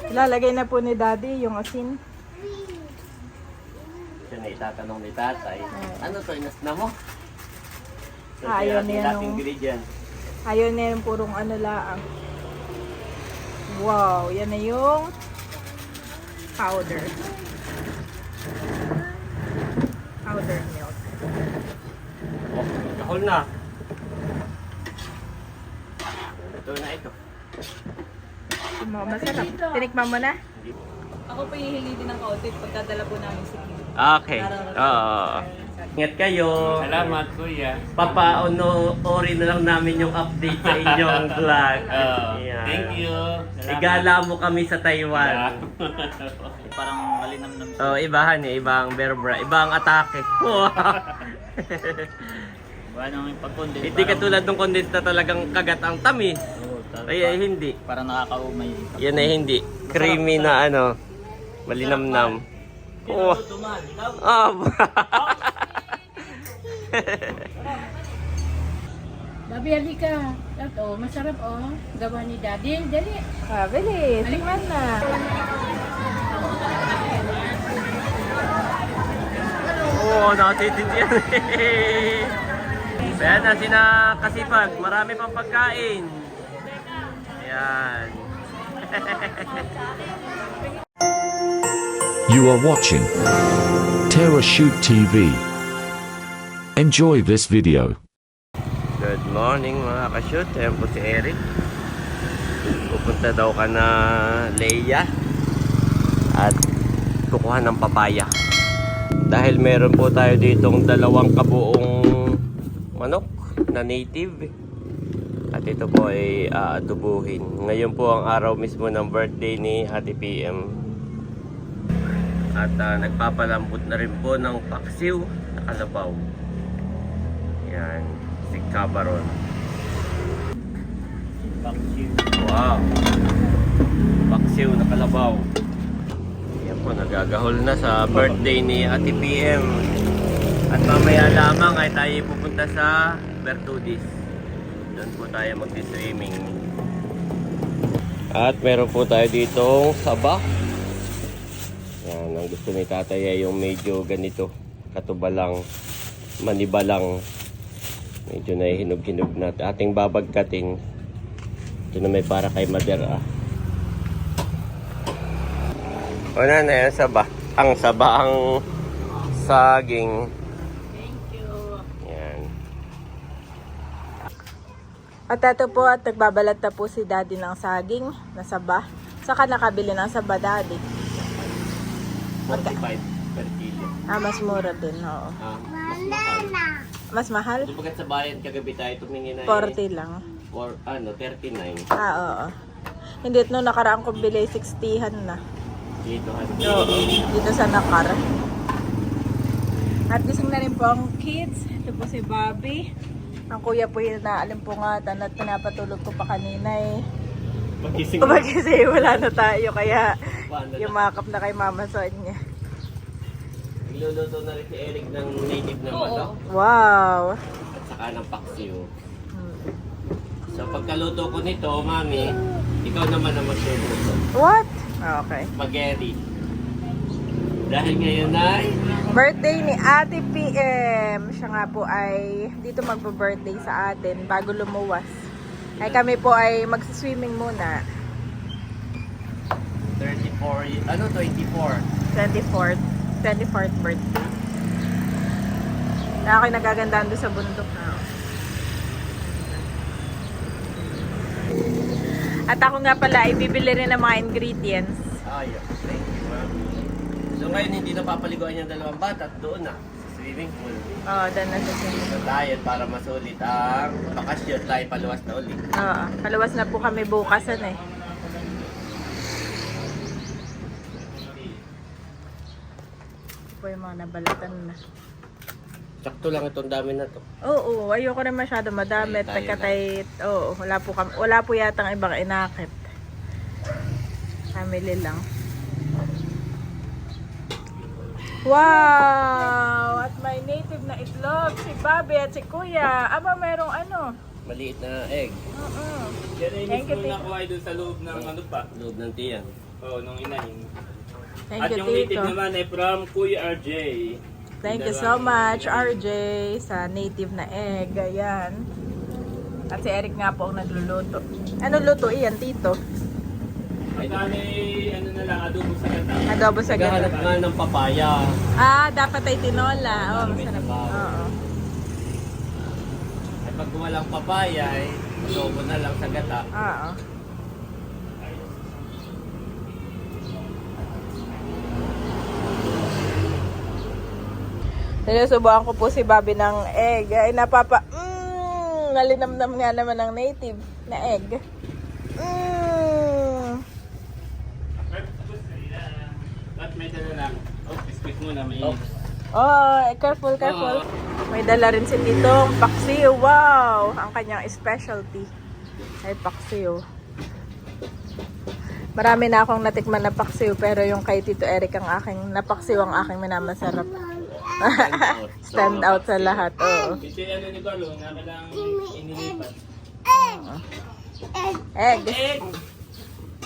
Ilalagay na po ni Daddy yung asin. Siya na itatanong ni tatay. Ano to, inasna mo? So, Ayaw niya nung... ingredient. Ayaw na yung purong ano laang. Wow, yan na yung powder. Powder milk. Oh, kahol na. Ito na ito. Masarap. Tinikman mo na? Ako po hihingi din ng kaunti pagdadala po namin sa Kim. Okay. Oo. Ingat kayo. Salamat, kuya. Papaonoorin na lang namin yung update sa inyong vlog. Ayan. Thank you. Salamat. Igala mo kami sa Taiwan. Parang malinamnam siya. Oh, ibahan eh. Ibang berbra. Ibang atake. Paano yung pag-condense? Hindi katulad ng condense na talagang kagat ang tamis. Ay, hindi. Parang nakakaumay. Yan ay hindi. Creamy na ano. Malinamnam. Oh. Ah. Babi, halika. Ito, masarap oh. Gawa ni Daddy. Dali. Bilis. Tikman na. Oo, nakatitindihan eh. Kaya na sina Kasipag, marami pang pagkain. Ayan. You are watching Terra Shoot TV. Enjoy this video. Good morning mga ka-shoot. Ayan po si Eric. Pupunta daw ka na Leia at kukuha ng papaya. Dahil meron po tayo ditong dalawang kabuong manok na native. At ito po ay aadubuhin. Ngayon po ang araw mismo ng birthday ni Ate PM. At nagpapalambot na rin po ng paksiw na kalabaw. Yan, si Cabaron. Wow! Paksiw na kalabaw. Yan po, nagagahol na sa birthday ni Ate PM. At mamaya lamang ay tayo pupunta sa Bertudis. Doon po tayo mag-swimming. At meron po tayo ditong saba. Yan, ang gusto ni tatay ay yung medyo ganito. Katubalang, manibalang. Medyo nahihinog-hinog na ating babagkatin. Ito na may para kay Madera. O na yan, saba. Ang saba ang saging. Yan. At ito po, at nagbabalat na po si Daddy ng saging na saba. Saka nakabili ng saba, Daddy. 45 per kilo. Mas mura din, oo. Mas mahal. Mas mahal? Ito pagkat sa bayan, kagabi tayo tumingin na 40 lang. or 39. Oo. Hindi, no, nakaraan kong bili, 60han na. Dito, Oo, dito sa Nakar. At gising na rin po ang kids. Ito po si Bobby. Ang kuya po yung naalimpungatan at pinapatulog ko pa kanina eh. Magising. Kasi wala na tayo, kaya yumakap na kay Mama Sonia. Nagluluto na rin si Eric ng native na manok. Wow! At saka ng paksiw. So pagkaluto ko nito, Mami, ikaw naman ang magluluto. What? Okay. Spaghetti. Dahil ngayon ay Birthday ni Ate PM. Siya nga po ay dito magpa-birthday sa atin bago lumuwas. Ay kami po ay mag-swimming muna. 24, ano 24? 24th birthday. Na ako'y nagagandaan doon sa bundok. At ako nga pala ay bibili rin ng mga ingredients. Ayos. Thank you, Mami. So ngayon hindi na papaliguan yung dalawang bata at doon na sa swimming pool. Oo, doon na sa swimming. So tayo para masulit ang bakasyon tayo paluwas na ulit. Oo, kaluwas na po kami bukasan eh. Po yung mga nabalatan na. Sakto lang itong dami na to. Oo, ayoko na masyado madami. Tayo Nagkatay, oo, wala po yatang ibang inakit. Family lang. Wow! At may native na itlog, si Bobby at si Kuya. Aba, mayroong ano? Maliit na egg. Yan ay Thank you, mismo Tito. nakuha ay doon sa loob ng ano pa. Loob ng tiyan. Oo, nung inahin. Thank At you, yung native Tito. naman ay from Kuya RJ. Thank you so much, RJ, sa native na egg. Ayan. At si Eric nga po ang nagluluto. Ano luto iyan, Tito? Ay, ano na lang, adobo sa gata. Adobo sa Naghahanap gata. nga ng papaya. Ah, dapat ay tinola. Oh, May masarap. sabaw. Oo. Ay pag walang papaya, adobo na lang sa gata. Oo. Sinusubukan ko po si Bobby ng egg. Ay nalinamnam nga naman ng native na egg. At may dala lang. Oh, biscuit muna, may Oh. Oh, careful, careful. May dala rin si Titong paksiw. Wow! Ang kanyang specialty ay paksiw. Marami na akong natikman na paksiw, pero yung kay Tito Eric ang aking napaksiw ang aking minamasarap. Stand out sa lahat. Oo. Kasi ano ni Carlo, na kailangang inilipat. Egg. Egg!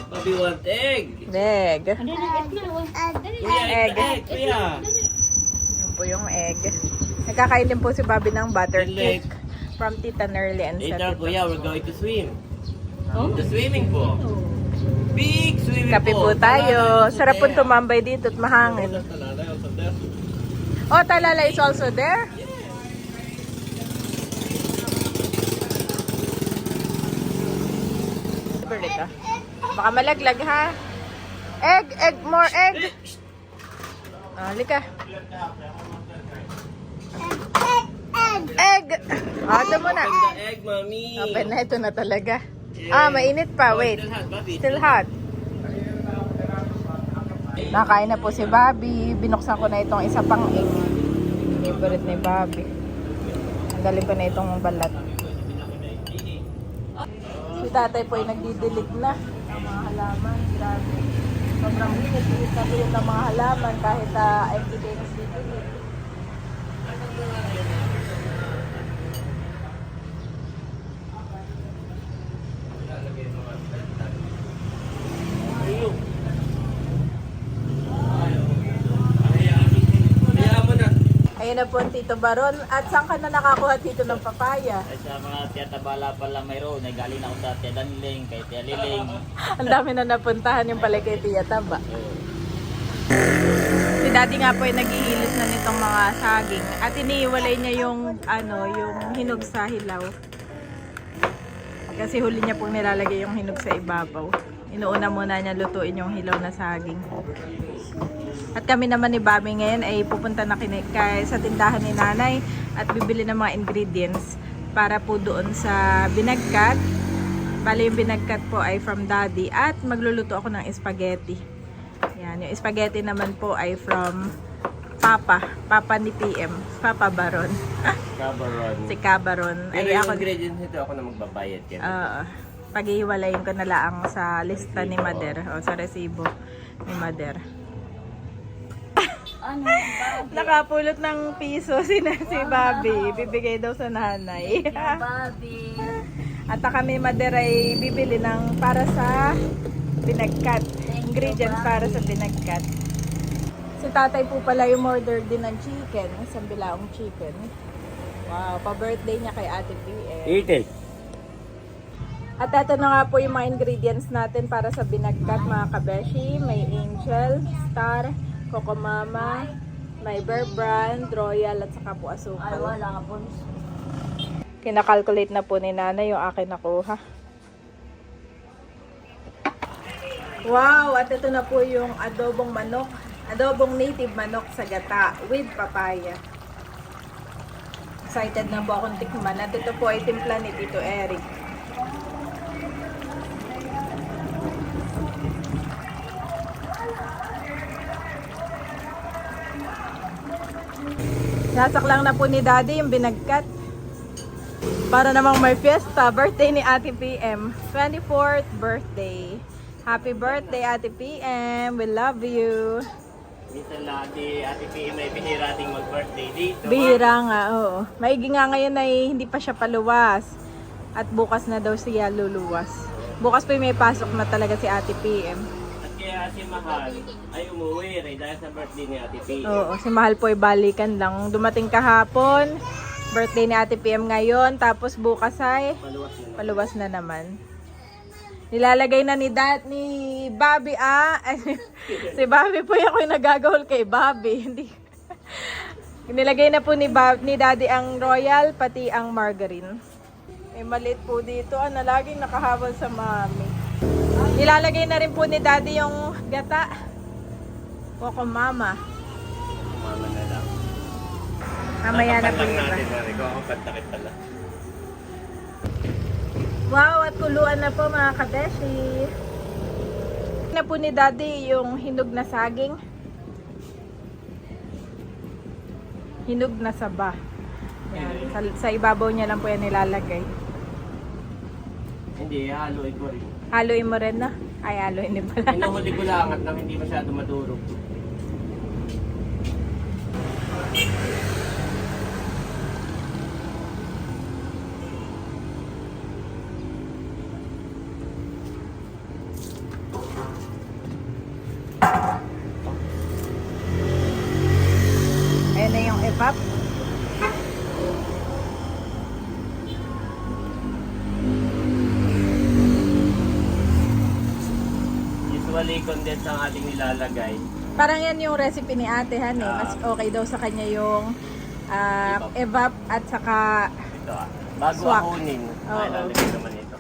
Bobby want egg! Egg. Kuya, Egg. egg! Kuya! Yun po yung egg. Nagkakain din po si Bobby ng butter Delek. cake from Tita Nerly and sa Later, Tito. kuya, we're going to swim. The swimming pool. Big swimming Kape po pool. tayo. Talalay Sarap po also there. tumambay dito at mahangin. Talalay also there. Oh, Talala is also there? Favorite ah. Baka malaglag ha. Egg, egg, more egg. Ah, halika. Egg. Ah, ito muna. Open the egg, mommy. Open na, ito na talaga. Ah, mainit pa. Wait. Still hot, Bobby. Still hot. Nakain na po si Bobby. Binuksan ko na itong isa pang egg. Favorite ni Bobby. Ang galing ko na itong balat. Si tatay po ay nagdidilig na ng mga halaman. Grabe. Sobrang init na rin ng mga halaman kahit empty day na didilig. Hayaan mo na. Ayun na po ang Tito Baron. At saan ka na nakakuha dito ng papaya? Ay sa mga tiyatabala pala mayroon, ay galing ako sa Tia Danling, kay Tia Liling. Ang dami na napuntahan yung pala kay Tia Taba. Si Daddy nga po ay naghihilis na nitong mga saging. At iniiwalay niya yung, yung hinog sa hilaw. Kasi huli niya pong nilalagay yung hinog sa ibabaw. Inuuna muna niya lutuin yung hilaw na saging. At kami naman ni Bobby ngayon ay pupunta na sa tindahan ni Nanay at bibili ng mga ingredients para po doon sa binagkat. Bali yung binagkat po ay from Daddy at magluluto ako ng spaghetti. Yan, yung spaghetti naman po ay from Papa ni PM, Papa Baron. Cabaron. Si Cabaron. Pero Ay yung ako, ingredients nito, ako na magbabayad kaya. paghihiwalayin ko na lang sa lista ni Mader o sa resibo ni Mader. Nakapulot ng piso si Bobby. Bibigay daw sa nanay. Bobby. At kami Mader ay bibili ng para sa binagkat. Ingredients para sa binagkat. Si tatay po pala yung order din ng chicken. Isang bilaong chicken. Wow, pa-birthday niya kay Ate PM. Eat it. At ito na nga po yung mga ingredients natin para sa binagkat mga kabeshi. May Angel, Star, Coco Mama, may Bear Brand, Royal at saka po asukal. Wala ka po. Kinakalculate na po ni Nanay yung akin nakuha. Wow! At ito na po yung adobong manok. Adobong native manok sa gata with papaya. Excited na po akong tikman. At ito po ay timpla ni Tito Eric. Nasaklang na po ni Daddy yung binagkat. Para namang may fiesta. Birthday ni Ate PM. 24th birthday. Happy birthday Ate PM. We love you. Minsan lang Ate PM ay bihira ating mag-birthday dito. Bihira nga, oo. Maigi nga ngayon ay hindi pa siya paluwas. At bukas na daw siya luluwas. Bukas pa may pasok na talaga si Ate PM. At kaya si Mahal ay umuwi rin dahil sa birthday ni Ate P. Oo, si Mahal po ay balikan lang. Dumating kahapon, birthday ni Ate PM ngayon, tapos bukas ay paluwas na naman. Nilalagay na ni Bobby si Bobby po yung ako'y nagagahol kay Bobby. Hindi. Nilagay na po ni Daddy ang royal, pati ang margarine. May maliit po dito, laging nakahabol sa mami. Nilalagay na rin po ni Daddy yung gata. Coco Mama. Mama na lang. Mamaya na po Tatapan yun. lang natin, Mari. Kung ang pantakit pala. Wow, at kuluan na po mga kabeshi. Na po ni Daddy yung hinog na saging. Hinog na saba. Yan. Sa ibabaw niya lang po yan nilalagay. Hindi, haluin ko rin. Haluin mo rin na? Ay, haluin din pala. Inuhuli ko lang at nang hindi masyado madurog. Ayan na yung evap. Usually, condensed ang ating nilalagay. Parang yan yung recipe ni ate Han eh. Mas okay daw sa kanya yung evap at saka Ito bago Swak. ahunin, Oo. ay lalagay naman ito.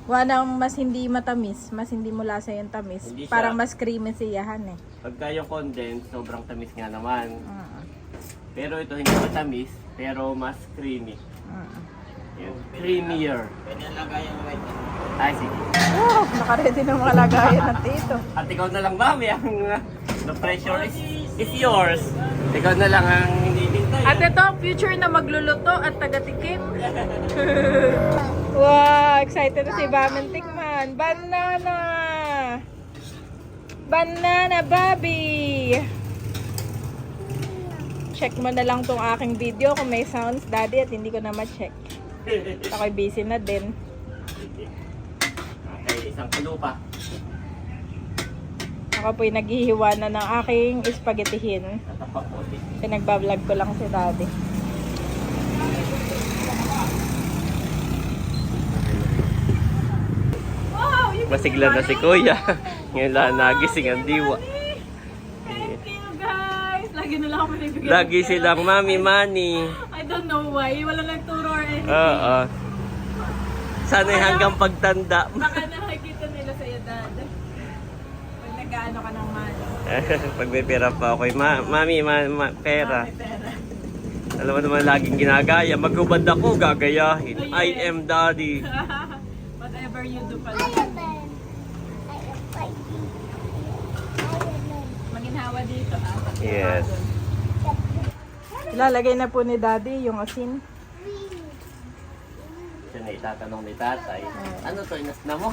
wanang mas hindi matamis. Mas hindi mo lasa yung tamis. Hindi siya. Parang mas creamy siya Han eh. Pagka yung condensed, sobrang tamis nga naman. Mm. Pero ito hindi matamis, pero mas creamy. Mm. Yun. Creamier. Pwede na lagay yung right. Ay, sige. Oh, nakaready ng mga lagayan ng tito. At ikaw na lang, mami, ang the pressure is yours. Ikaw na lang ang hindi bintay. At ito ang future na magluluto at taga-tikim. Wow, excited na si Bamen tikman. Banana! Banana, Bobby! Check mo na lang tong aking video kung may sounds, Daddy, at hindi ko na ma-check. Ako'y busy na din. Okay, isang kulo pa. Ako po'y naghihiwa na ng aking spaghettihin. Natapak po. Pinagbablog ko lang si Daddy. Masigla na si Kuya. Ngayon lang nagising ang diwa. Thank you guys! Lagi na lang ako binibigyan. Lagi silang mami, money. I don't know why. Wala nagturo or anything. Oo. Sana'y hanggang pagtanda. Baka nakikita nila sa'yo, Dad. Pag nag-ano ka ng money. Pag may pera pa ako, mami, pera. May pera. Alam mo naman laging ginagaya. Magubad ako, gagayahin. Oh, yes. I am daddy. Whatever you do pala. Maginhawa dito Yes. Ilalagay na po ni Daddy yung asin. Siya na itatanong ni tatay. Ano to, inas na mo?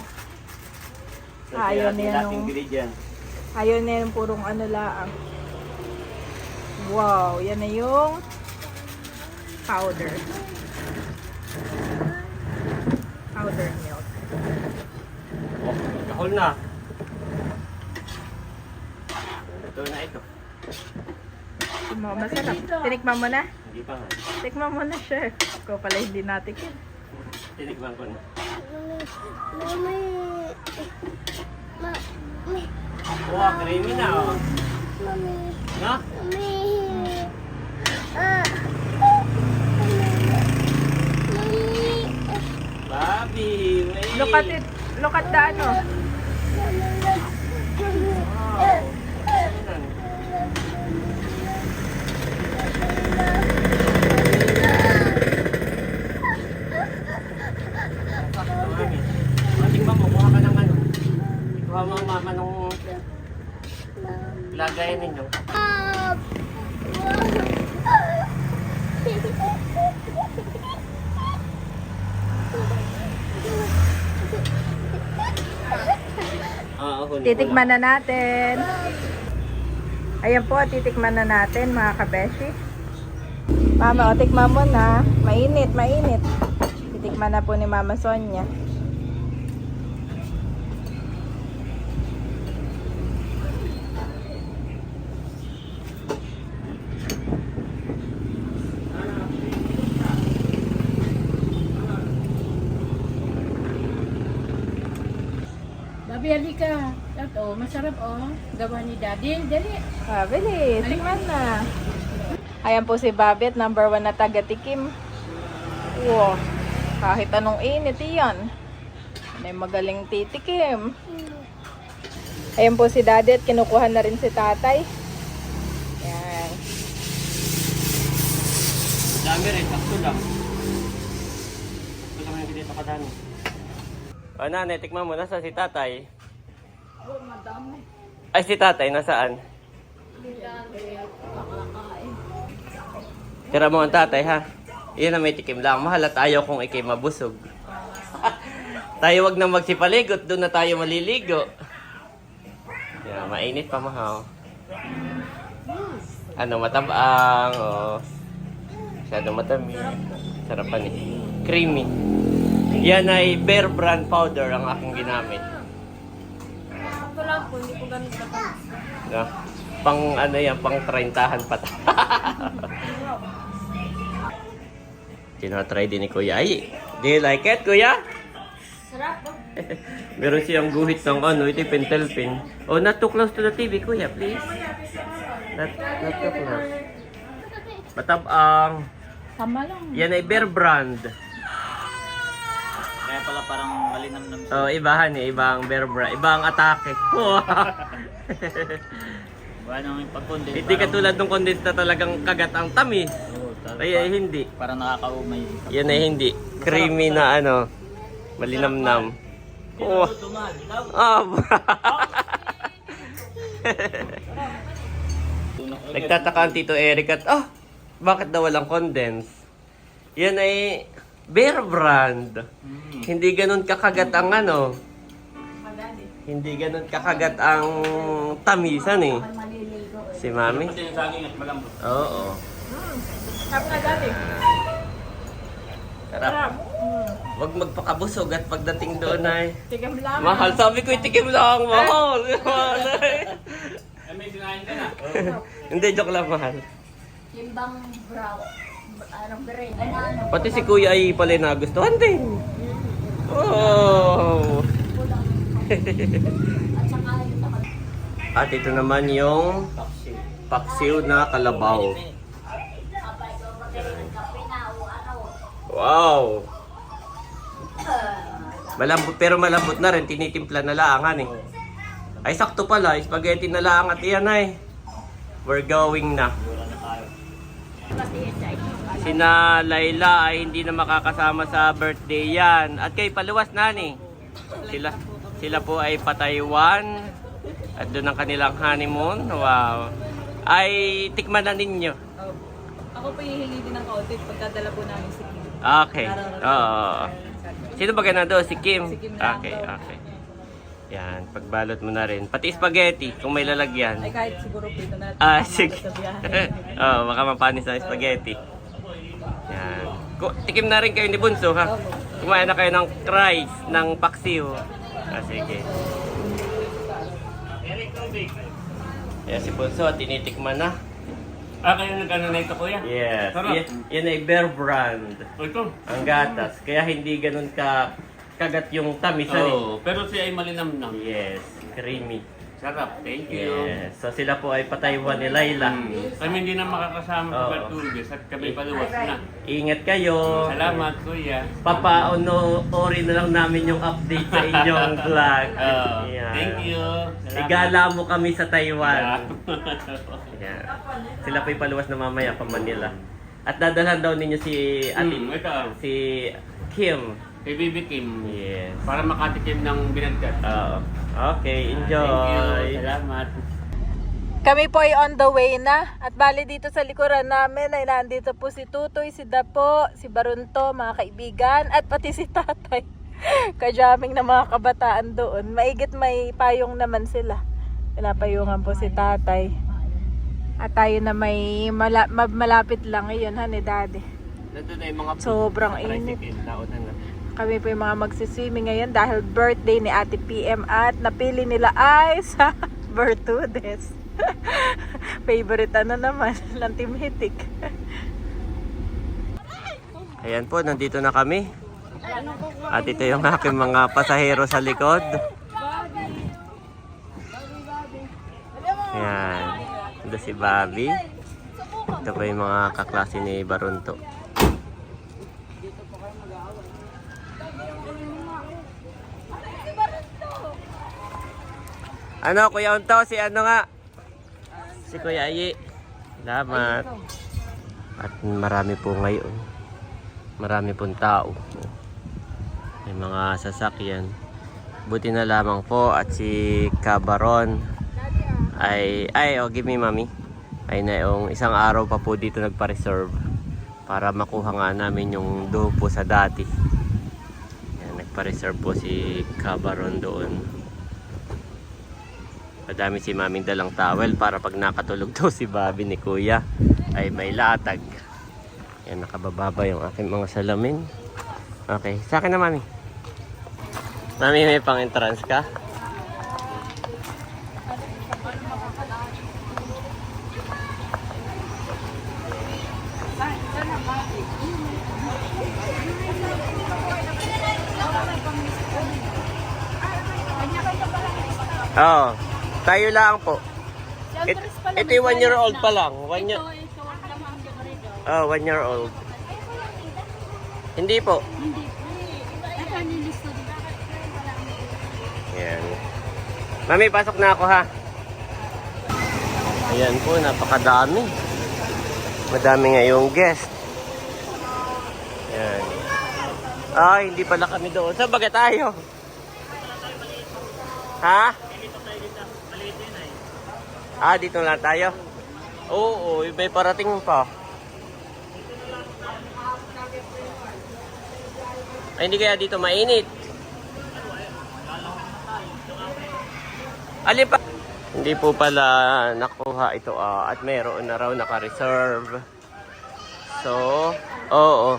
Ayaw niya Laking nung- ingredient. Ayun na yung purong ano laang. Wow, yan na yung powder. Powder milk. Oh, kahol na. Ito na ito. Masarap. Tinikman mo na? Hindi pa nga. Tikman mo na, chef. Ikaw pala hindi natikin. Tinikman ko na. Wow, creamy na oh. No? Bobby, wait. Look at it. Look at the ano. Wow. Ayan. Mami, tingnan mo, kuha ka ng ano. Kuha mo mama nung lagayan ninyo. Titikman na natin. Ayan po, titikman na natin mga kabeshi. Mama, o tikman mo na. Mainit, mainit. Titikman na po ni Mama Sonia. Babi, halika. Ito, masarap oh. Gawa ni Daddy. Dali. Bilis, tikman na. Ayan po si Babet, number 1 na taga-tikim. Wow, kahit anong init iyan. May magaling titikim. Ayan po si Daddy at kinukuha na rin si Tatay. Ayan. Dami rin, sakto lang. Sakto lang yung dito kadami. O nanay, tikman mo, nasa si tatay? Ay, si tatay, nasaan? Tira mo ang tatay, ha? Iyan na may tikim lang. Mahal at ayaw kung ikay mabusog. Tayo wag na magsipaligot, doon na tayo maliligo. Yeah, mainit pa, mahal. Ano, matabang, oh. Masyado matamis. Sarapan eh. Creamy. Yan ay Bear Brand powder ang aking ginamit. Wala po, hindi po ganun sa No? Pang ano yan, pang 30-han pa. Tinatry din ni Kuya. Ay, do you like it, Kuya? Sarap po. Meron siyang guhit ng ano, ito yung pentelpin. Oh, not too close to the TV, Kuya, please. Not too close. Matabang. Tama lang. Yan ay Bear Brand. Kaya pala parang malinamnam siya. Oh, ibahan eh. Ibang Bear Brand. Ibang atake. Wala nang yung pag-condense. Hindi katulad ng condense na talagang kagat ang tamis. Ay, hindi. Parang nakakaumay. Yan ay hindi. Creamy na ano. Malinamnam. Oh. Ah. Nagtataka ang Tito Eric at, bakit daw walang condense? Yan ay Bear Brand. Hindi ganun kakagat ang ano. Hindi ganun kakagat ang tamisan eh. Si Mami? Kasi yung saging at malambot. Oo. Sarap na Daddy. Sarap. Huwag magpakabusog at pagdating doon ay Tikim lang. mahal. Sabi ko itikim lang, mahal. Mahal ay. Ay, may sinahin ka na. Hindi, joke lang, mahal. Timbang brown. Anong green? Pati si Kuya ay pala nagustuhan din. Oh. At ito naman yung paksiw na kalabaw. Wow. Malambot, pero malambot na rin, tinitimpla na laangan eh. Ay sakto pala, spaghetti na laang at iyan ay. We're going na. Sina Layla ay hindi na makakasama sa birthday yan. At kay paluwas nani. Sila po ay pa-Taiwan. At doon ang kanilang honeymoon. Wow. Ay tikman na ninyo. Ako po hihingi din ng kaunti pagdadala po namin si Kim. Okay. Oo. Sino ba ganun doon? Si Kim? Si Kim lang Okay, daw. okay. Yan, pagbalot mo na rin. Pati spaghetti, kung may lalagyan. Ay kahit siguro po ito na Sige. sa biyahe. Oo, baka mapanis ang spaghetti. Yan. Tikim na rin kayo ni Bunso, ha? Kumain na kayo ng rice, ng paksiw. Sige. Yan si Bunso at tinitikman na. Kayo nag-ano na ito, kuya? Yes. Sarap. Yan ay Bear Brand. Ito? Ang gatas. Kaya hindi ganun kagat yung tamisan eh. Oo, pero siya ay malinamnam. Yes, creamy. Sarap, thank you. Yes. So sila po ay pa-Taiwan ni Layla. Kami hindi na makakasama sa Oo. Bertulges at kami paluwas na. Ingat kayo. Salamat, kuya. Papaonoorin na lang namin yung update sa inyong vlog. Yan. Thank you. Salamat. Igala mo kami sa Taiwan. Yeah. Yan. Sila po paluwas na mamaya pa Manila. At dadalhan daw ninyo si Ito, si Kim. kay Bibi Kim. Yes. Para makatikim ng binagkat. Oo. Okay, Thank you. enjoy. Salamat. Kami po ay on the way na. At bali dito sa likuran namin ay nandito po si Tutoy, si Dapo, si Barunto, mga kaibigan, at pati si Tatay. Kajaming na mga kabataan doon. Maigit may payong naman sila. Pinapayungan po si Tatay. At tayo na may malapit lang ngayon, ha, ni Daddy. Nandun na yung mga Sobrang init. tricycle. Naunan na. Kami po yung mga magsiswimming ngayon dahil birthday ni Ate PM at napili nila ay sa Bertudes. Favorite ano naman ng Team Hitik. Ayan po, nandito na kami. At ito yung aking mga pasahero sa likod. Ayan. Ito si Bobby. Ito pa yung mga kaklase ni Barunto. Ano, Kuya Unto? Si ano nga? Si Kuya Ayi. Salamat. At marami po ngayon. Marami pong tao. May mga sasakyan. Buti na lamang po at si Cabaron give me mami. Ay na yung isang araw pa po dito nagpa-reserve para makuha nga namin yung doon po sa dati. Yan, nagpa-reserve po si Cabaron doon. Madami si maming dalang towel para pag nakatulog daw si Bobby ni Kuya ay may latag. Yan, nakabababa yung aking mga salamin. Okay, sa akin na mami. Mami, may pang-entrance ka? Oo, tayo lang po. Ito yung 1 year old pa lang. 1 year. Oh, 1 year old. Hindi po. Ayan. Mami, pasok na ako ha. Ayan po, napakadami. Madami ngayong guest. Ayan. Ay, hindi pala kami doon. Saan baga tayo? Ha? Dito lang tayo? Oo, may parating pa. Ay, hindi kaya dito mainit. Alin pa? Hindi po pala nakuha ito at mayroon na raw naka-reserve. So, oo.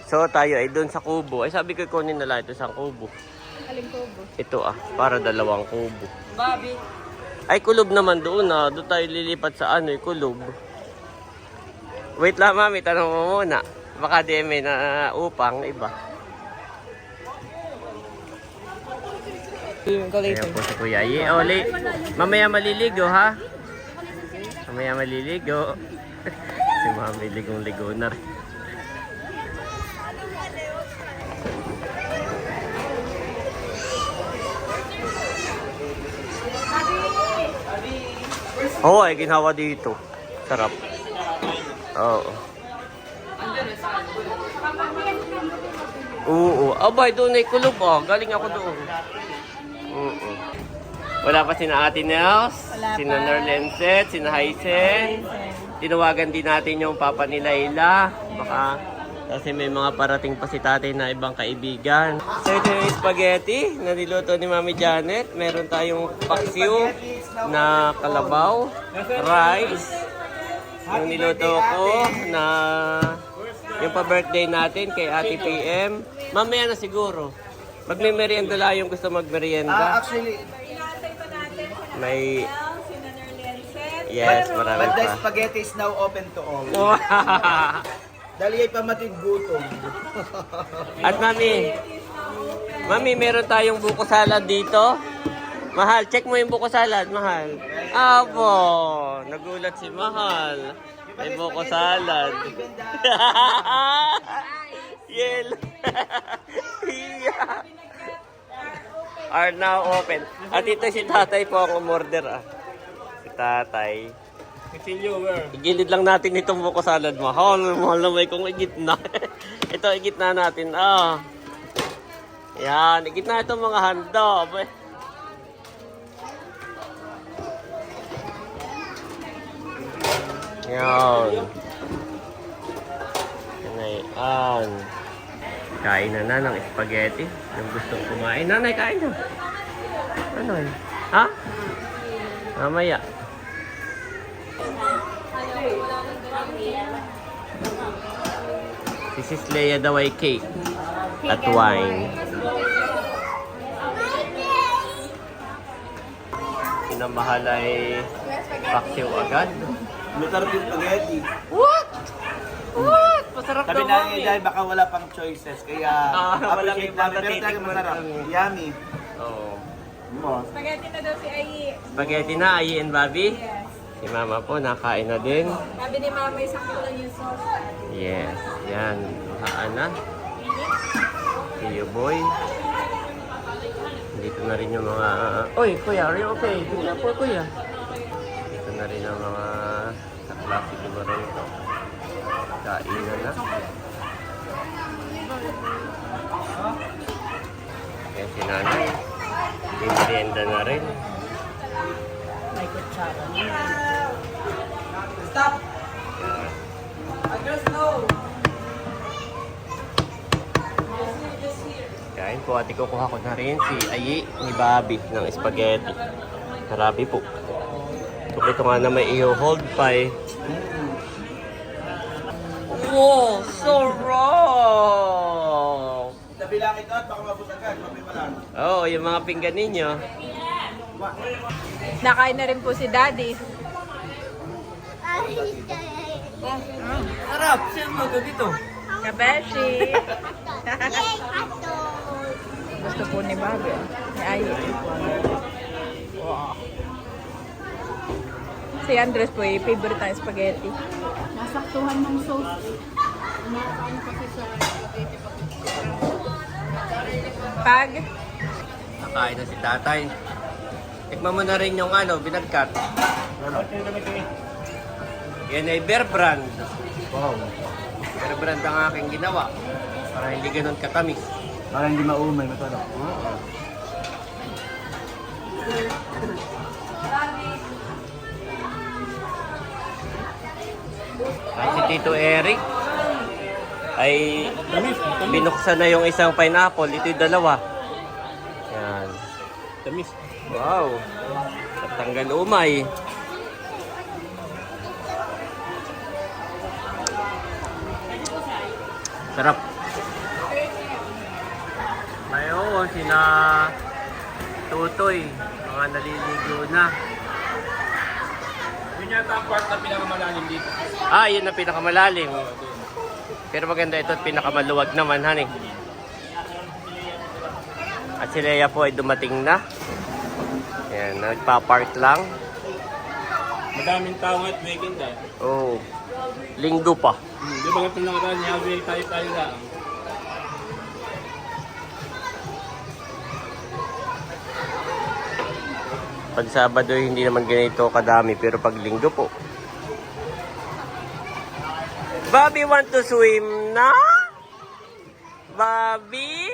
So, tayo ay doon sa kubo. Ay, sabi ko kunin na lang ito sa kubo. Aling kubo. Ito para 2 kubo. Bobby. Ay, kulob naman doon Doon tayo lilipat sa kulob. Wait lang, mami. Tanong mo muna. Baka di may na upang iba. Ayan po si Kuya Ayi. Mamaya maliligo, ha? Mamaya maliligo. Si mami ligong-ligo na rin. Oo, ay ginawa dito. Sarap. Oo. Oo. Abay, doon ay kulob galing ako doon. Oo. Wala pa sina Ate Nels, sina Nerlenset, sina Hysen. Tinawagan din natin yung papa ni Layla. Baka kasi may mga parating pa si tatay na ibang kaibigan. So ito yung spaghetti na niluto ni Mami Janet. Meron tayong paksiw na kalabaw, rice. Yung niluto ko na yung pa-birthday natin kay Ate PM. Mamaya na siguro. Magme-merienda lang yung gusto magmerienda. Actually, may... Yes, marami but the pa. spaghetti is now open to all. Dali ay pamatid gutom. At Mami, meron tayong buko salad dito. Mahal, check mo yung buko salad, Mahal. Abo, nagulat si Mahal. May buko salad. Yellow. Are now open. At ito si tatay po ang umorder Si tatay. Igilid lang natin itong buko salad, Mahal. Mahal na may kung igitna. Ito, igitna natin. Yan, igitna itong mga handa. Yan. Yan. Kain na ng spaghetti. Yung gustong kumain. Nanay, kain na. Ano yun? Ha? Mamaya. Si Sis Leia daw ay cake at wine. Pinamahal ay paksiw agad. Masarap yung spaghetti. What? Masarap Sabi daw, namin Mami. dahil baka wala pang choices, kaya walang appreciate namin. Pero talaga ipapatitikman masarap. kami. Yummy. Oo. Spaghetti na daw si Ayi. Spaghetti na, Ayi and Bobby. Si Mama po, nakain na din. Sabi ni Mama, isang kulang yung sauce. Yes, yan. Luhaan na. Tiyo boy. Dito na rin yung mga... Oy, kuya, are you okay? Tingnan po, kuya. Dito na rin ang mga kaklase ko rin ito. Kainan na. Yan si nanay. Merienda na rin. May kutsara. Stop! Address no! Kain po at ikukuha ko na rin si Ayi ni Bobby ng spaghetti. Marami po. Ito nga na may i-hold pa eh. Wow! So raw! Sabi lang ito at baka mabot agad. Mabay mo lang. Oo, yung mga pinggan ninyo. Nakain na rin po si Daddy. Sarap! Sino mo dito? Kabeshi! Gusto po ni Bobby. Ni Ayi. Wow. Si Andres po, favorite ng spaghetti. Nasaktuhan ng sauce. Nakakain kasi sa spaghetti pag Pag Nakain na si tatay. Tikman mo na rin yung binagkat. Yan ay Bear Brand. Wow. Bear Brand ang aking ginawa. Para hindi ganun katamis. Para hindi maumay, masarap. Ay, si Tito Eric ay binuksan na yung isang pineapple. Ito yung dalawa. Yan. Tamis. Wow. Tanggal umay. Sarap. Ngayon, sina Tutoy. Mga naliligo na. Yun yata ang part na pinakamalalim dito. Ah, yun ang pinakamalalim. Pero maganda ito at pinakamaluwag naman, honey. At si Leia po ay dumating na. Ayan, nagpa-park lang. Madaming tao at weekend eh. Oh, linggo pa. Di ba ito lang natin, yawil tayo lang. Pag Sabado hindi naman ganito kadami, pero pag linggo po. Bobby want to swim na? Bobby?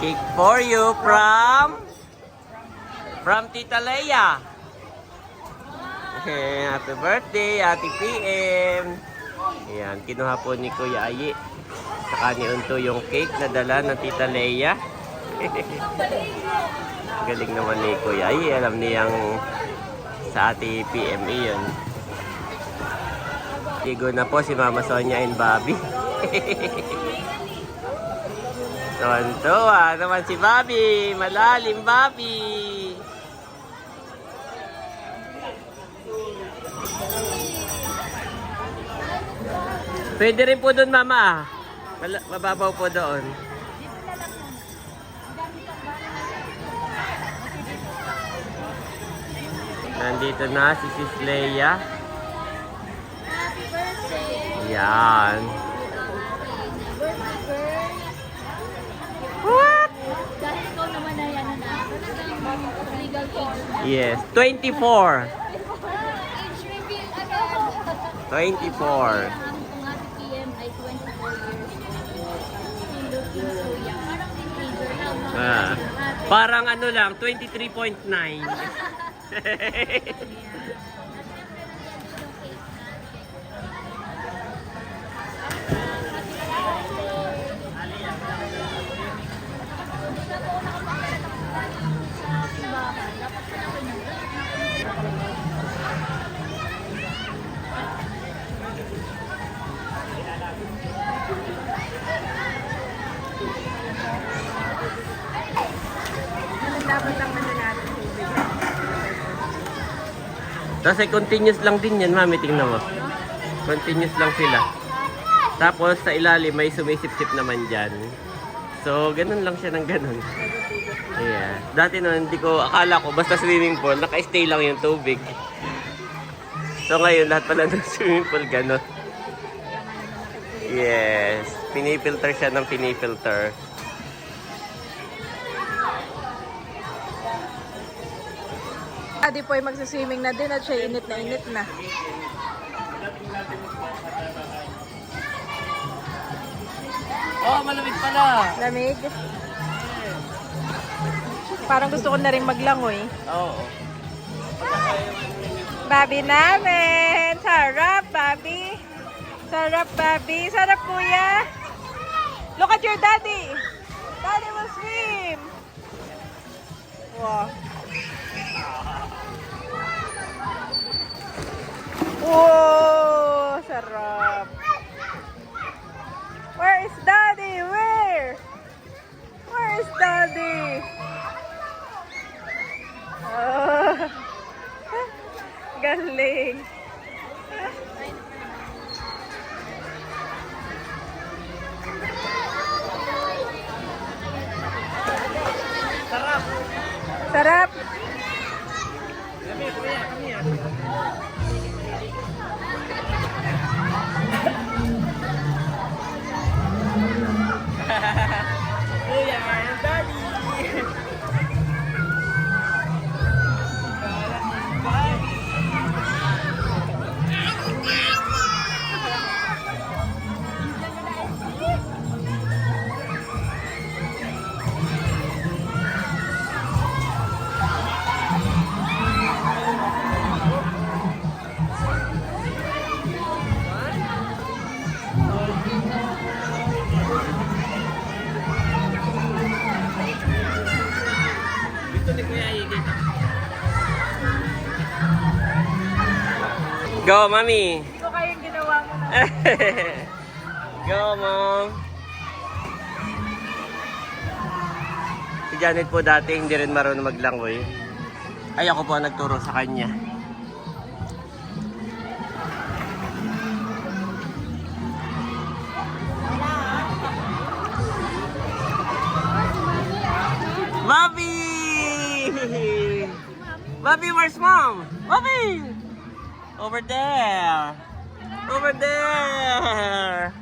Cake for you from Tita Leia. Happy birthday, Ate PM. Ayan, kinuha po ni Kuya Ayi. Saka ni Unto yung cake na dala ng Tita Leia. Galing naman ni Kuya Ayi. Alam niyang sa Ate PME yun. Tigo na po si Mama Sonia and Bobby. Tuwan-tuwa naman si Bobby. Malalim, Bobby. Pwede rin po doon, Mama. Mababaw po doon. Nandito na si Sis Leia. Happy birthday! Yan. Dahil ikaw naman ay ano na, talagang legal age na. Yes, 24. Age reveal agad. 24. Ang Ate PM ay 24 years old. Still looking so young. Parang teenager lang. Ah, parang ano lang, 23.9. dapat ang ano natin tubig. Tapos ay continuous lang din yan, mami. Tingnan mo. Continuous lang sila. Tapos sa ilalim may sumisip-sip naman dyan. So, ganun lang siya ng ganun. Yeah. Dati noon, hindi ko, akala ko, basta swimming pool, naka-stay lang yung tubig. So ngayon, lahat pala ng swimming pool, ganun. Yes. Pinifilter siya ng pinifilter. Daddy po ay magsiswimming na din at siya init na. Oh, malamig pala. Lamig. Parang gusto ko na rin maglangoy. Oo. Babi namin! Sarap, Babi! Sarap, Babi! Sarap, kuya! Look at your daddy! Daddy will swim! Wow! Wow! Sarap! Where is daddy? Where? Where is daddy? Oh! Galing. Sarap. Sarap. Kuya, daddy. Go, mami. Hindi ko kayang ginawa mo na. Go, mom. Si Janet po dati hindi rin marunong maglangoy. Ay, ako po ang nagturo sa kanya. Bobby! Bobby, where's mom? Bobby! Over there! Over there!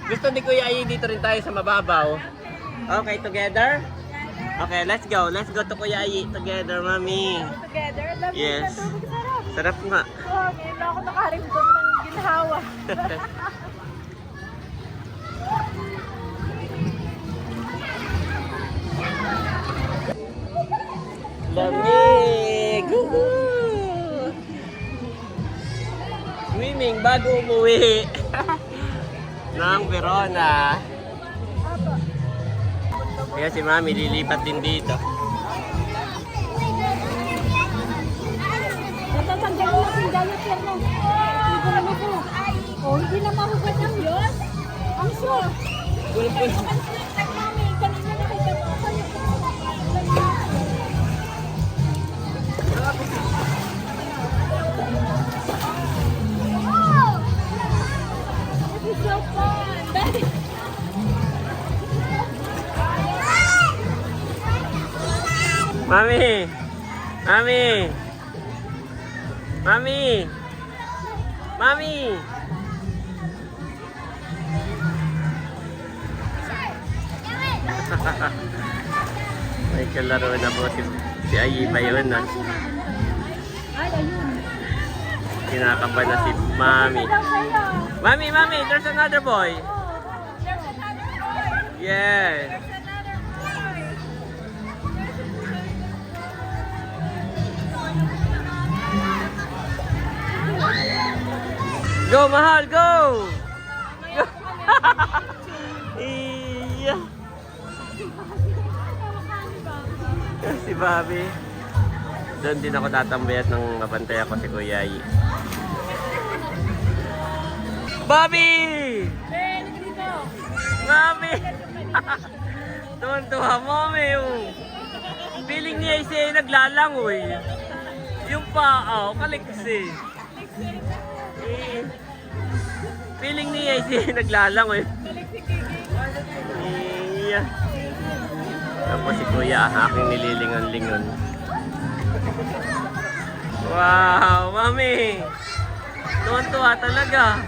Gusto ni Kuya Ay dito rin tayo sa mababaw. Okay, together? Okay, let's go. Let's go to Kuya Ay together, mami. Together, love Yes. na tubig, sarap. Sarap nga. Oh, ngayon lang ako nakarimdam ng ginhawa. Lamig! Woohoo! Swimming bago umuwi ng Verona. Kaya si Mami lilipat din dito. Natatanggal mo lang yung diet yan mo. Hindi ko naman ko. Oh, hindi na mahugat ang yun. Ang sure. Mami, kanina nakita mo ako yung this is so fun. Daddy. Mami! Mami! Mami! Mami! May kalaro na po si Ayi pa yun na. Ay, ayun. Kinakaba na si Mami. Mami, Mami, there's another boy. Yes. Go, mahal, go! Go! Iya. Si Bobby. Doon din ako tatambayat nang mapantay ako si Kuya Yi. Bobby! Hey, look at dito. Mami! Tuwan-tuwa, mami. Oh. Feeling niya siya ay naglalangoy. Yung paa, kaliksi. Feeling niya siya ay naglalangoy. Iya. Tapos si Kuya, aking nililingon-lingon. Wow, mami. Tuwan-tuwa talaga.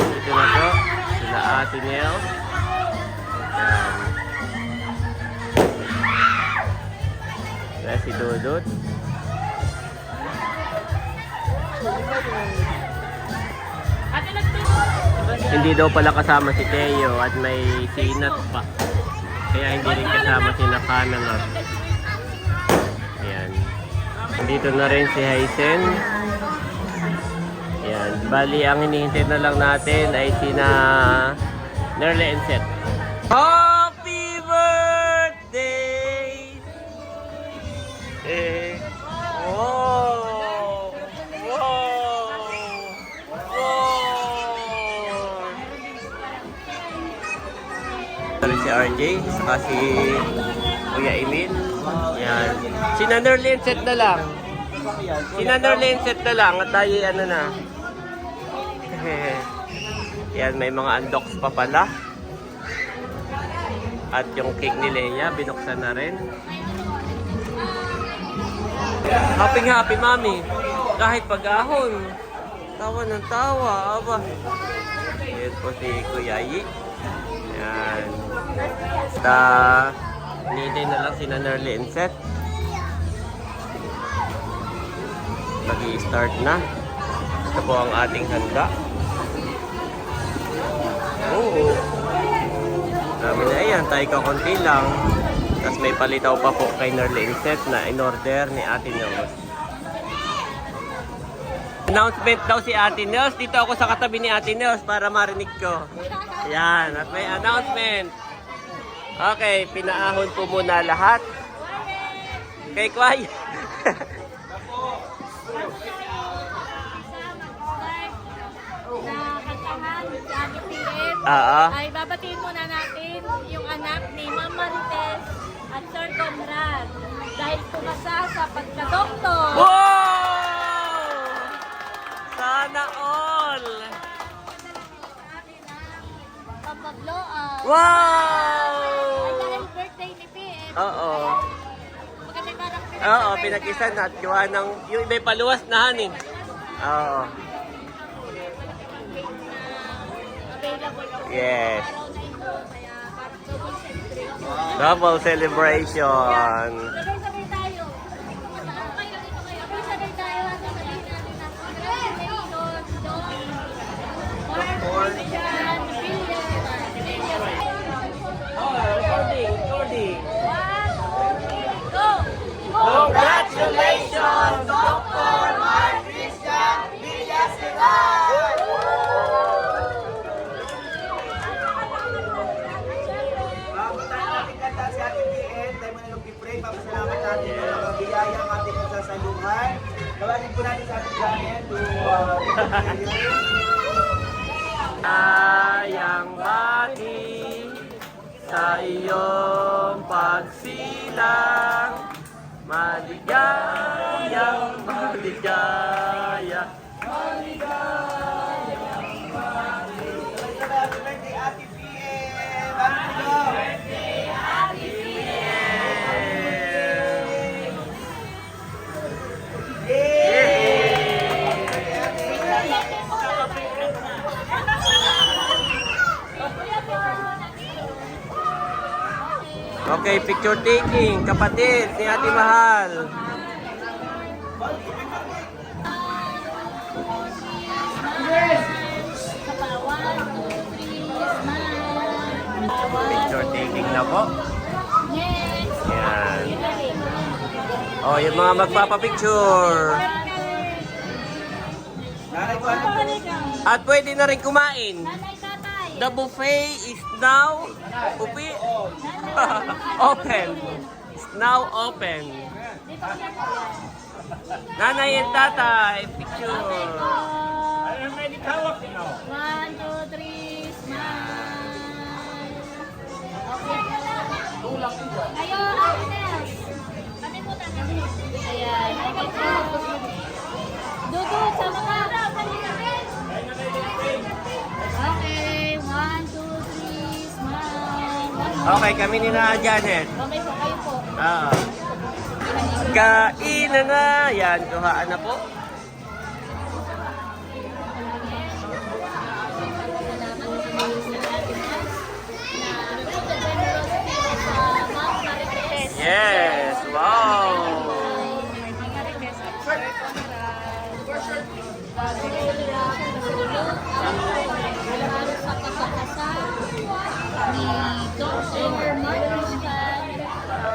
Dito na po, sila Ate Nel. Kaya si Dudut. Hindi daw pala kasama si Teo at may sinat pa. Kaya hindi rin kasama si Nakamelot. Ayan. Dito na rin si Hysen. Ayan. Bali, ang hinihintay na lang natin ay sina Nerle and Seth. Happy birthday! Wow! Wow! Wow! Si RJ, saka si Kuya Emil. Yan. Si Nerle and Seth na lang. Si Nerle and Seth na lang at tayo ano na. Yan, may mga undocs pa pala. At yung cake ni Leia, binuksan na rin. Happy mami. Kahit pag-ahon. Tawa ng tawa. Aba. Yan po si Kuya Yi. Yan. Basta, nihintay na lang si Nerle and Seth. Mag-i-start na. Ito po ang ating handa. Oo. Dami na yan. Tayo kakunti lang. Tapos may palitaw pa po kay Nerle and Seth na in-order ni Ate Nels. Announcement daw si Ate Nels. Dito ako sa katabi ni Ate Nels para marinig ko. Yan. At may announcement. Okay. Pinaahon po muna lahat. Kay Kway. Ay babatiin muna natin yung anak ni Ma'am Marites at Sir Conrad dahil pumasa sa pagka-doktor. Wow! Sana all! Pag-blow up. Wow! Ay dahil birthday ni PM. Oo. Kami parang Oo, pinag-isa na at gawa ng yung iba'y paluwas na hanin. Oo. Yes. Double celebration. Sabay-sabay tayo. Sabay-sabay tayo. Sasabihin natin na congratulations, Don. Mark, Recording. 1, 2, 3, go! Congratulations, Dr. Mark Christian Villaseñor! Si Ate TN, tayo muna nag-pray. Papasalamat natin ng mga biyaya ang ating nasasaluhan. Gawagin po natin sa ating Janet to Ayang bati sa iyong pagsilang, maligayang maligaya. Happy birthday, Ate TN! Happy birthday, Ate Okay, picture taking, kapatid ni Ate Mahal. Picture taking na po. Yan. Oh, yung mga magpapapicture. At pwede na rin kumain. Nanay, tatay. The buffet is now open. It's now open. Nanay and tatay, picture. 1, 2, 3, smile. Okay. Kayo, Agnes. Kami muna. Ayan. Okay po. Dudut, sama ka. Okay. 1, 2, 3, smile. Okay, kami ni na Janet. Okay po, kayo po. Kainan na. Yan, kuhaan na po. Yes, wow.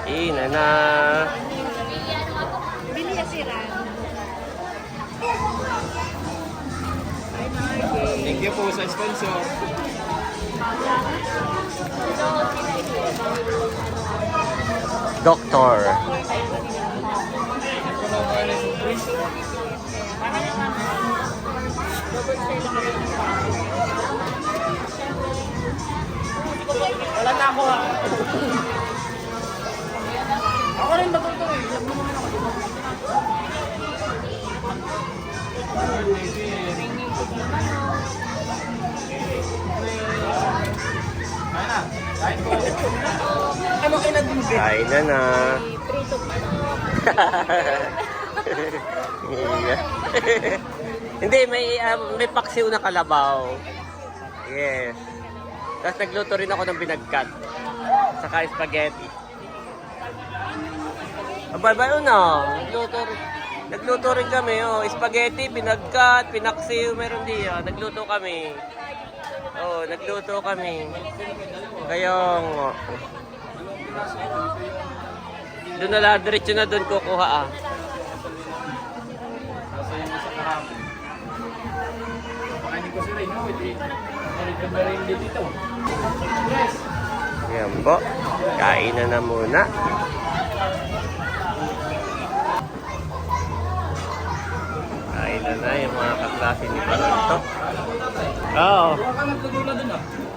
Kainan na. Thank you po sa sponsor. Doktor. Wala na ako ha. Ako rin ba ito eh? Ano kayo nag-ibig? Kain na na. Hindi, may paksiw na kalabaw. Yes. Tapos nagluto rin ako ng binagkat. Saka spaghetti. Abay, Nagluto rin kami, oh. Spaghetti, binagkat, pinaksiw, meron din. Oh. Nagluto kami. Oh, nagluto kami. Kaya, doon na lang, diretso na doon kukuha ah. Pakainin ko sila, no? Hindi dito. Yan po. Kain na muna. Kain na yung mga kaklase ni Paranto. Oo.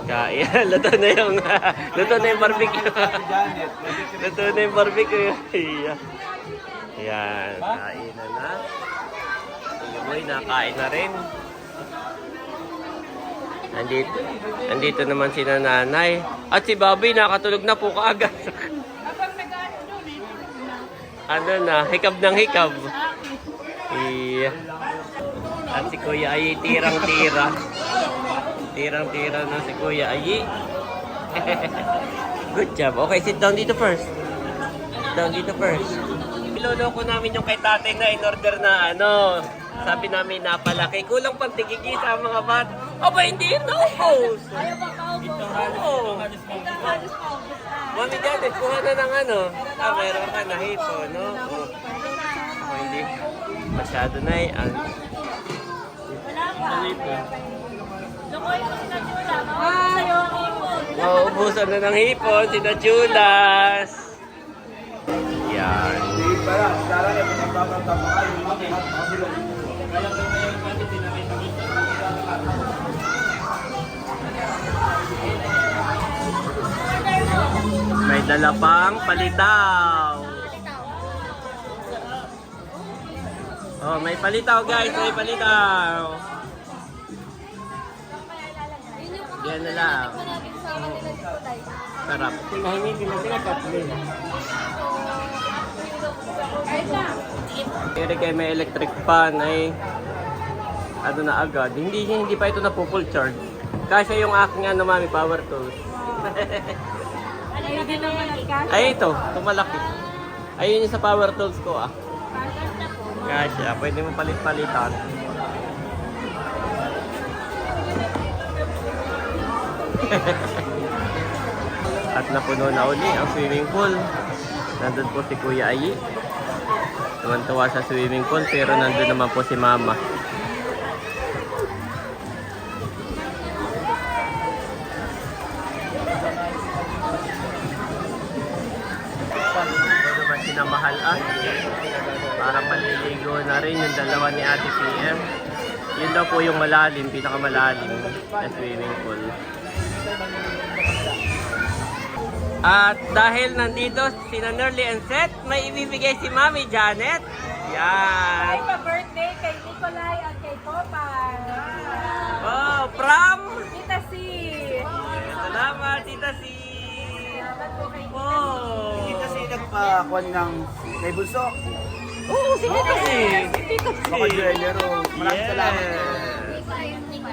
Kain. Luto na yung barbecue. Luto na yung barbecue. Yan. Kain na. Uy, nakain na rin. Andito naman si nanay. At si Bobby nakatulog na po kaagad. Ano na, hikab ng hikab. Iya. At si Kuya ay tirang-tira. Tirang-tira na si Kuya ay. Good job. Okay, sit down dito first. Sit down dito first. Iloloko namin yung kay tatay na in-order na ano. Sabi namin napalaki. Kulang pang tigigisa sa mga bata. Aba, hindi yun naubos. Ayaw ba kaubos? Oo. Mami Janet, kuha na ng ano. Meron ka na hipo, no? Oh. Ako hindi. Masyado na eh. Wala pa. Lukoy mo si Nachula. Ayaw ang ipon. Mauubusan na ng hipon, si Nachulas. Yan. Hindi pala. Dala niya pinagpapagta pa kayo. May dala pang palitaw. Oh, may palitaw guys, may palitaw. Yan na lang. Sarap. Pero kay may electric fan ay ano na agad. Hindi pa ito na full charge. Kasi yung aking ano mami power tools. Ano din naman ikas? Ay ito malaki. Ayun yung sa power tools ko ah. Kasya, pwede mo palit-palitan. At napuno na uli ang swimming pool. Nandun po si Kuya Ayi. Tuwan-tuwa sa swimming pool pero nandun naman po si Mama. rin yung dalawa ni Ate PM. Yun daw po yung malalim, pinakamalalim na swimming pool. At dahil nandito si Nerly and Seth, may ibibigay si Mami Janet. Yan. Ay, pa-birthday kay Nicolay at kay Popay. Oh, from? Tita C. Salamat, Tita C. Oh. Dito si nagpakuan ng kay Bulso. Oo, si Tita C. Si Tita C. Baka Joelero. Maraming salamat.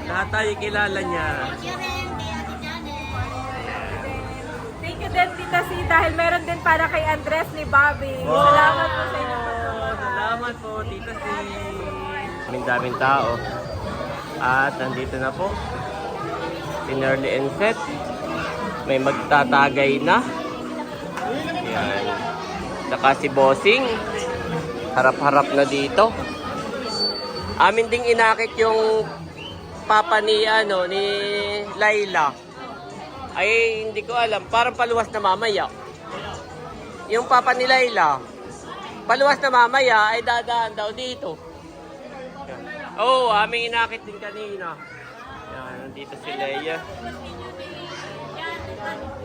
Lahat tayo kilala niya. Thank you din, Tita C, dahil meron din para kay Andres ni Bobby. Wow. Salamat po sa inyo. Salamat po, Tita C. Daming tao. At nandito na po si Nerly and Seth. May magtatagay na. Yan. Saka si Bossing. Harap-harap na dito. Amin ding inakit yung papa ni Layla. Ay, hindi ko alam. Parang paluwas na mamaya. Yung papa ni Layla, paluwas na mamaya ay dadaan daw dito. Oo, aming inakit din kanina. Yan, nandito si Leia.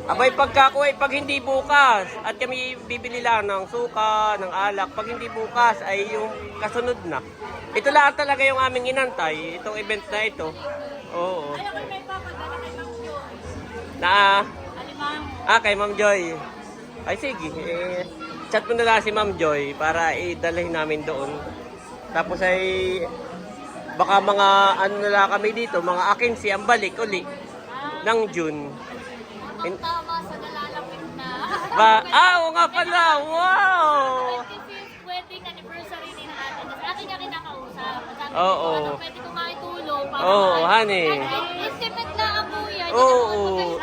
Abay, pag hindi bukas, at kami bibili lang ng suka, ng alak, pag hindi bukas ay yung kasunod na. Ito lang talaga yung aming inantay, itong event na ito. Oo. Kay Ma'am Joy. Ay sige, chat mo na lang si Ma'am Joy para idalhin namin doon. Tapos ay baka mga ano na lang kami dito, mga akinsi ang balik uli ng June. Tama sa nalalapit na. Oo nga pala, wow! 25th wedding anniversary ni natin. Akin niya kinakausap. Oo. Pwede ko makitulong. Oo, honey. Estimate na ang kuya. Oo.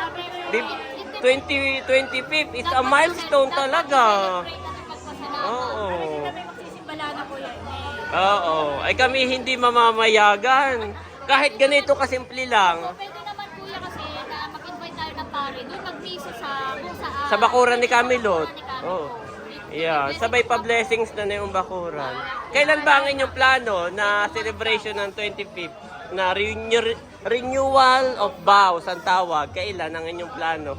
2025 is a milestone talaga. Oo. Kami magsisimbala na kuya. Oo. Ay kami hindi mamamayagan. Kahit ganito kasimple lang. Pwede naman kuya kasi na mag-invite tayo ng pare. Doon mag-misa sa kung saan. Sa bakuran ni Camilot. Oo. Yeah, sabay pa blessings na yung bakuran. Kailan ba ang inyong plano na celebration ng 25th na renewal of vows ang tawag? Kailan ang inyong plano?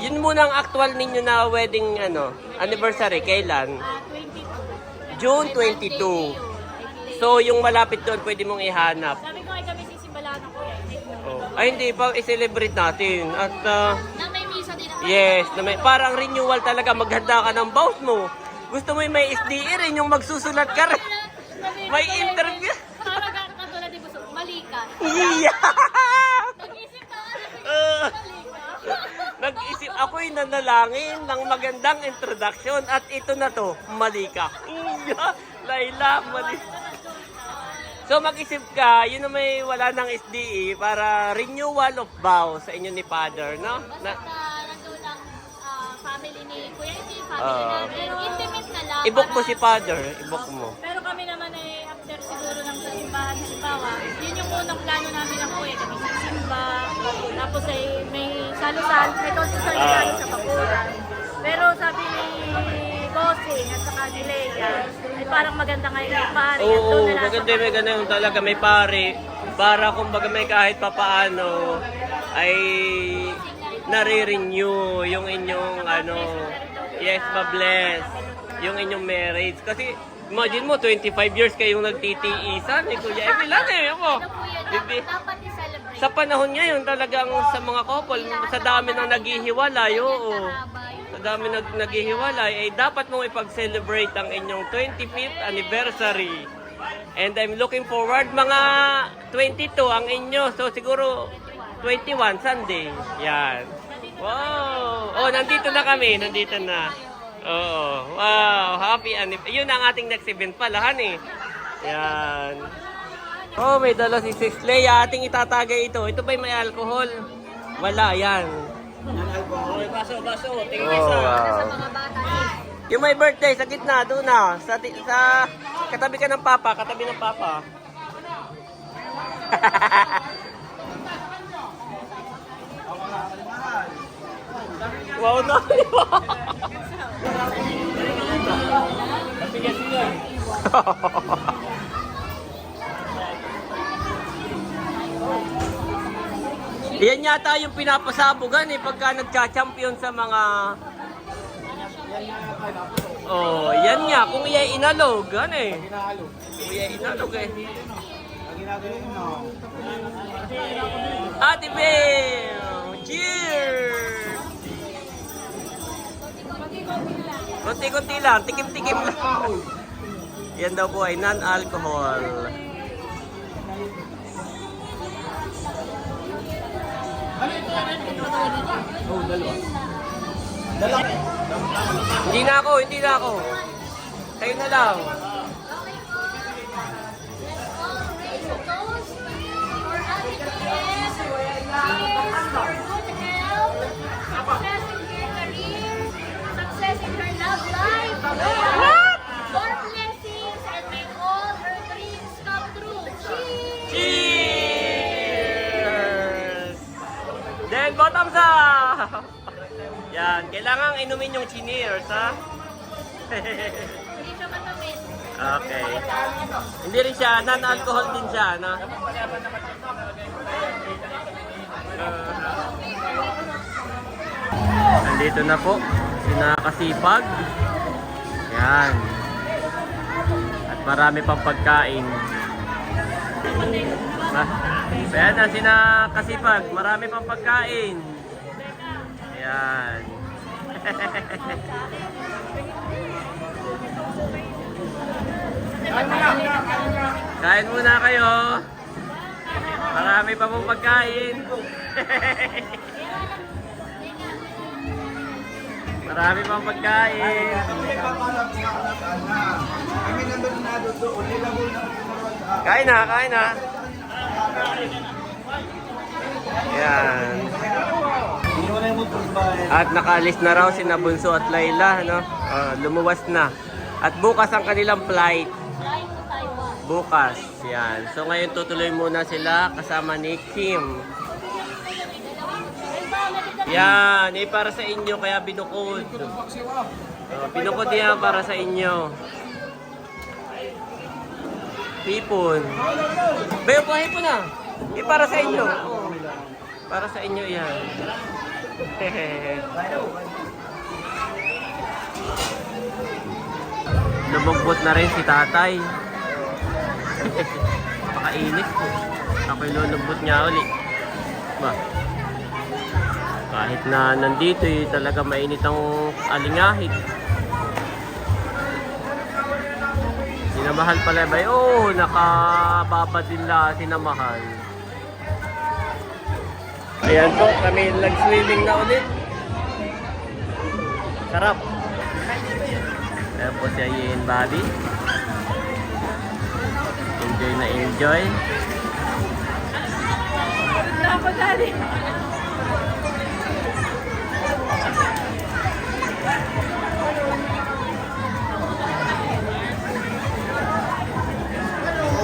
Yun muna ang actual ninyo na wedding anniversary. Kailan? 22. June 22. So yung malapit doon pwede mong ihanap. Sabi ko ay kami sisimbalaan ng kuya. Oh. Ay hindi pa i-celebrate natin. At Na may misa din ang yes, na may parang renewal talaga, maghanda ka ng vows mo. Gusto mo yung may SDE rin, yung magsusulat ka rin. May interview. Para katulad ni Buso, mali ka. Yeah! Nag-isip ka Nag-isip ako'y nanalangin ng magandang introduction at ito na to, mali ka. Yeah! Layla, mali. So mag-isip ka, yun na may wala ng SDE para renewal of vows sa inyo ni Father, no? Basta nandun ang family ni Kuya, hindi family namin. Intimate na lang. I-book mo si Father, i-book mo. Pero kami naman ay after siguro ng kasimbahan, halimbawa, yun yung unang plano namin ng Kuya. Kami sisimba, tapos ay may salo-salo, may konti-salo sa bakuran. Pero sabi ni Bossing at saka ni Leia, ay parang maganda ngayon yung pare. Oo, maganda may ganun talaga, may pare. Para kumbaga may kahit papaano ay nare-renew yung inyong yes, ma-bless yung inyong marriage. Kasi imagine mo, 25 years kayong nagtitiisan ni Kuya Emil. Ako. Dapat i-celebrate. Sa panahon ngayon talagang sa mga couple, sa dami ng naghihiwalay, oo. Sa dami naghihiwalay, ay dapat mong ipag-celebrate ang inyong 25th anniversary. And I'm looking forward, mga 22 ang inyo. So siguro 21 Sunday. Yan. Wow! Oh, nandito na kami. Nandito na. Oo. Wow! Happy anniversary. Yun ang ating next event pala, honey. Yan. Oh, may dala si Sis Leia. Ating itatagay ito. Ito ba'y may alcohol? Wala, yan. Okay, baso. Tingin Oh, wow. Yung may birthday sa gitna, doon na. Sa katabi ka ng papa, katabi ng papa. Wow na. Sige. Yan yata yung pinapasabugan eh pagka nagka-champion sa mga... Oh, yan nga. Kung iya inalog, ano eh. Kung iya inalog eh. Ate Bel! Cheers! Kunti-kunti lang, tikim-tikim lang. Yan daw po ay non-alcohol. Hindi na ako. Kayo na lang. Success in her love life. More blessings and may all her dreams come true. Cheers! Cheers! Then, bottoms up! Yan, kailangan inumin yung cheers, ha? Hindi siya matamis. Okay. Hindi rin siya, non-alcohol din siya, no? Nandito na po, sinakasipag. Yan. At marami pang pagkain. Ayan na, sinakasipag. Marami pang pagkain. Ayan. Kain muna kayo. Marami pa pong pagkain. Marami pang pagkain. Kain na. Yan. At nakaalis na raw si Bunso at Layla, no? Lumuwas na. At bukas ang kanilang flight. Flying to Taiwan. Bukas, yan. So ngayon tutuloy muna sila kasama ni Kim. Yan, para sa inyo kaya binukod. Binukod yan para sa inyo. Hipon. Bayo po hipon na. Para sa inyo. Para sa inyo yan. Lumugbot na rin si tatay. Pakainit po. Ako'y lulugbot niya uli. Ba? Kahit na nandito talaga mainit ang alingahit. Sinamahal pala ba? Oh, nakababa din lang sinamahal. Ayan po, kami nag-swimming na ulit. Sarap. Ayan po si Ayin Bobby. Enjoy na enjoy.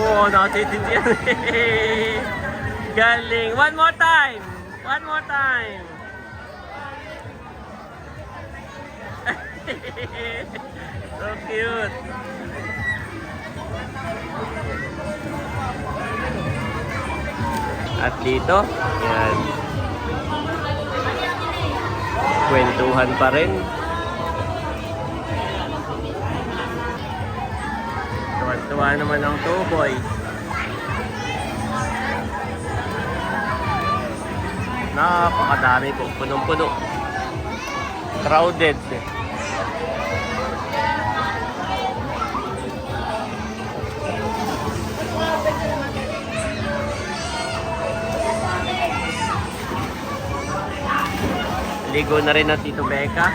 Oh, nakatitindihan. Galing. One more time. So cute. At dito, yan. Kwentuhan pa rin. Tuwan-tuwa naman ang two boys. Napakadami po, punong-puno. Crowded. Ligo na rin na Tito Becca.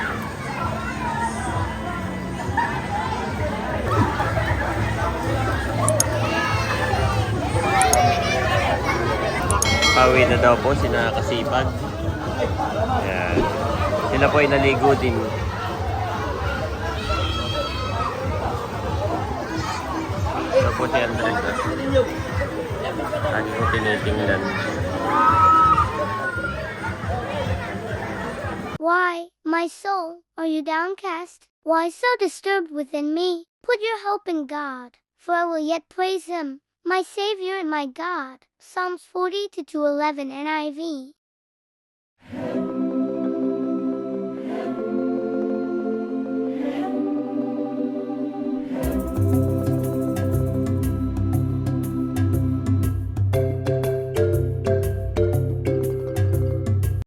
Pauwi na daw po sina Kasipag. Ayan. Sila po ay naligo din. Ito po si Andres. Ano yung tinitingnan? Why, my soul, are you downcast? Why so disturbed within me? Put your hope in God, for I will yet praise him, my Savior and my God. Psalms 40-211 NIV.